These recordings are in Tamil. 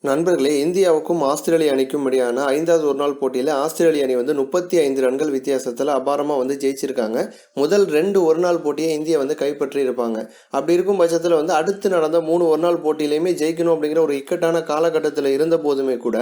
நண்பர்களே, இந்தியாவுக்கும் ஆஸ்திரேலிய அணிக்கும் இடையான 5வது ஒருநாள் போட்டியில் ஆஸ்திரேலிய அணி 35 ரன்கள் வித்தியாசத்தில் அபாரமாக ஜெயிச்சிருக்காங்க. முதல் 2 ஒருநாள் போட்டியை இந்தியா கைப்பற்றி இருப்பாங்க. அப்படி இருக்கும் பட்சத்தில் அடுத்து நடந்த 3 ஒருநாள் போட்டியிலையுமே ஜெயிக்கணும் அப்படிங்கிற ஒரு இக்கட்டான காலகட்டத்தில் இருந்த போதுமே கூட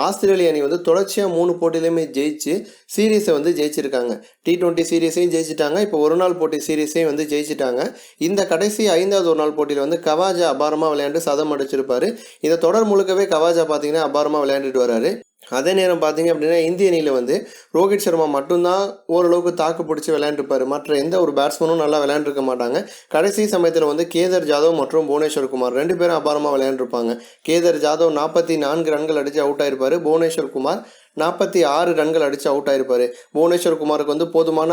ஆஸ்திரேலிய அணி தொடர்ச்சியாக 3 போட்டியிலையுமே ஜெயிச்சு சீரீஸை ஜெயிச்சிருக்காங்க. T20 சீரீஸையும் ஜெயிச்சிட்டாங்க. இப்போ ஒருநாள் போட்டி சீரீஸையும் ஜெயிச்சிட்டாங்க. இந்த கடைசி 5வது ஒருநாள் போட்டியில் கவாஜா அபாரமாக விளையாண்டு சதம் அடிச்சிருப்பாரு. இந்த தொடர் முழுக்கவே கவாஜா பார்த்தீங்கன்னா அபாரமாக விளையாண்டுட்டு வராரு. அதே நேரம் பார்த்தீங்க அப்படின்னா இந்திய அணியில் ரோஹித் சர்மா மட்டும்தான் ஓரளவுக்கு தாக்கு பிடிச்சி விளையாண்டுருப்பாரு. மற்ற எந்த ஒரு பேட்ஸ்மேனும் நல்லா விளையாண்டுருக்க மாட்டாங்க. கடைசி சமயத்தில் கேதர் ஜாதவ் மற்றும் புவனேஸ்வர் குமார் 2 பேரும் அபாரமாக விளையாண்டுருப்பாங்க. கேதர் ஜாதவ் 44 ரன்கள் அடித்து அவுட் ஆயிருப்பாரு. புவனேஸ்வர் குமார் 46 ரன்கள் அடித்து அவுட் ஆயிருப்பாரு. புவனேஸ்வர் குமாருக்கு போதுமான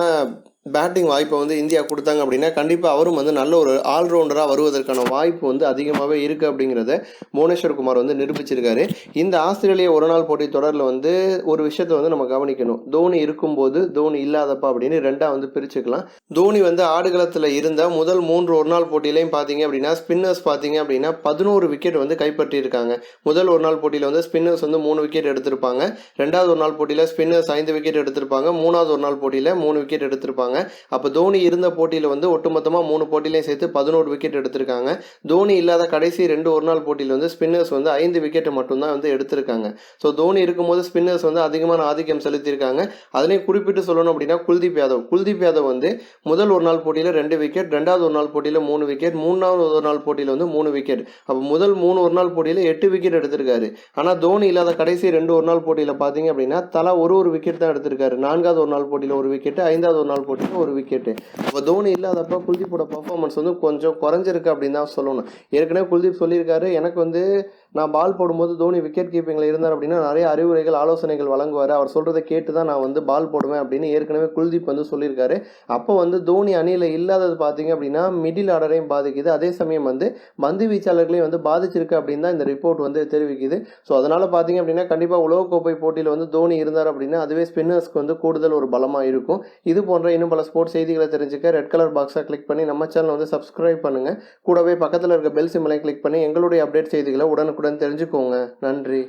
பேட்டிங் வாய்ப்பை இந்தியா கொடுத்தாங்க அப்படின்னா கண்டிப்பாக அவரும் நல்ல ஒரு ஆல்ரவுண்டராக வருவதற்கான வாய்ப்பு அதிகமாகவே இருக்குது அப்படிங்கிறத புவனேஸ்வர் குமார் நிரூபிச்சிருக்காரு. இந்த ஆஸ்திரேலிய ஒருநாள் போட்டி தொடரில் ஒரு விஷயத்தை நம்ம கவனிக்கணும். தோனி இருக்கும்போது தோனி இல்லாதப்பா அப்படின்னு ரெண்டாக பிரிச்சுக்கலாம். தோனி ஆடுகளத்தில் இருந்த முதல் 3 ஒருநாள் போட்டியிலையும் பார்த்தீங்க அப்படின்னா ஸ்பின்னர்ஸ் பார்த்தீங்க அப்படின்னா 11 விக்கெட் கைப்பற்றியிருக்காங்க. முதல் ஒருநாள் போட்டியில் ஸ்பின்னர்ஸ் 3 விக்கெட் எடுத்திருப்பாங்க. 2வது ஒருநாள் போட்டியில் ஸ்பின்னர்ஸ் 5 விக்கெட் எடுத்திருப்பாங்க. 3வது ஒருநாள் போட்டியில் 3 விக்கெட் எடுத்திருப்பாங்க. அப்போ தோனி இருந்த போட்டியில் ஒட்டுமொத்தமாக 3 போட்டியிலையும் சேர்த்து 11 விக்கெட் எடுத்திருக்காங்க. தோனி இல்லாத கடைசி 2 ஒருநாள் போட்டியில் ஸ்பின்னர்ஸ் 5 விக்கெட் மட்டும்தான் எடுத்திருக்காங்க. ஸோ தோனி இருக்கும்போது ஸ்பின்னர்ஸ் அதிகமான ஆதிக்கம் செலுத்தியிருக்காங்க. அதுலேயும் குறிப்பிட்டு சொல்லணும் அப்படின்னா குல்தீப் யாதவ் முதல் ஒரு நாள் போட்டியில் 2 விக்கெட், 2வது ஒரு நாள் போட்டியில் 3 விக்கெட், 3வது ஒரு நாள் போட்டியில் 3 விக்கெட். அப்போ முதல் 3 ஒரு நாள் போட்டியில் 8 விக்கெட் எடுத்திருக்காரு. ஆனால் தோனி இல்லாத கடைசி 2 ஒரு நாள் போட்டியில் பார்த்தீங்க அப்படின்னா தலா ஒரு விக்கெட் தான் எடுத்திருக்காரு. 4வது ஒரு நாள் போட்டியில் 1 விக்கெட், 5வது ஒரு நாள் போட்டியில் 1 விக்கெட். அப்போ தோனி இல்லாதப்ப குல்தீப்போட பர்ஃபார்மன்ஸ் கொஞ்சம் குறைஞ்சிருக்கு அப்படின்னு தான் சொல்லணும். ஏற்கனவே குல்தீப் சொல்லியிருக்காரு, எனக்கு நான் பால் போடும்போது தோனி விக்கெட் கீப்பிங்கில் இருந்தார் அப்படின்னா நிறைய அறிவுரைகள் ஆலோசனைகள் வழங்குவார். அவர் சொல்கிறத கேட்டு தான் நான் பால் போடுவேன் அப்படின்னு ஏற்கனவே குல்தீப் சொல்லியிருக்காரு. அப்போ தோனி அணியில் இல்லாதது பார்த்தீங்க அப்படின்னா மிடில் ஆர்டரையும் பாதிக்குது. அதே சமயம் பந்து வீச்சாளர்களையும் பாதிச்சிருக்கு அப்படின்னு தான் இந்த ரிப்போர்ட் தெரிவிக்குது. ஸோ அதனால் பார்த்தீங்க அப்படின்னா கண்டிப்பாக உலகக்கோப்பை போட்டியில் தோனி இருந்தார் அப்படின்னா அதுவே ஸ்பின்னர்ஸ்க்கு கூடுதல் ஒரு பலமாக இருக்கும். இது போன்ற இன்னும் பல ஸ்போர்ட்ஸ் செய்திகளை தெரிஞ்சுக்க ரெட் கலர் பாக்ஸை கிளிக் பண்ணி நம்ம சேனலை சப்ஸ்கிரைப் பண்ணுங்கள். கூடவே பக்கத்தில் இருக்க பெல் சிம்பலை கிளிக் பண்ணி எங்களுடைய அப்டேட் செய்திகளை உடனுக்குடன் தெரிஞ்சுக்கோங்க. நன்றி.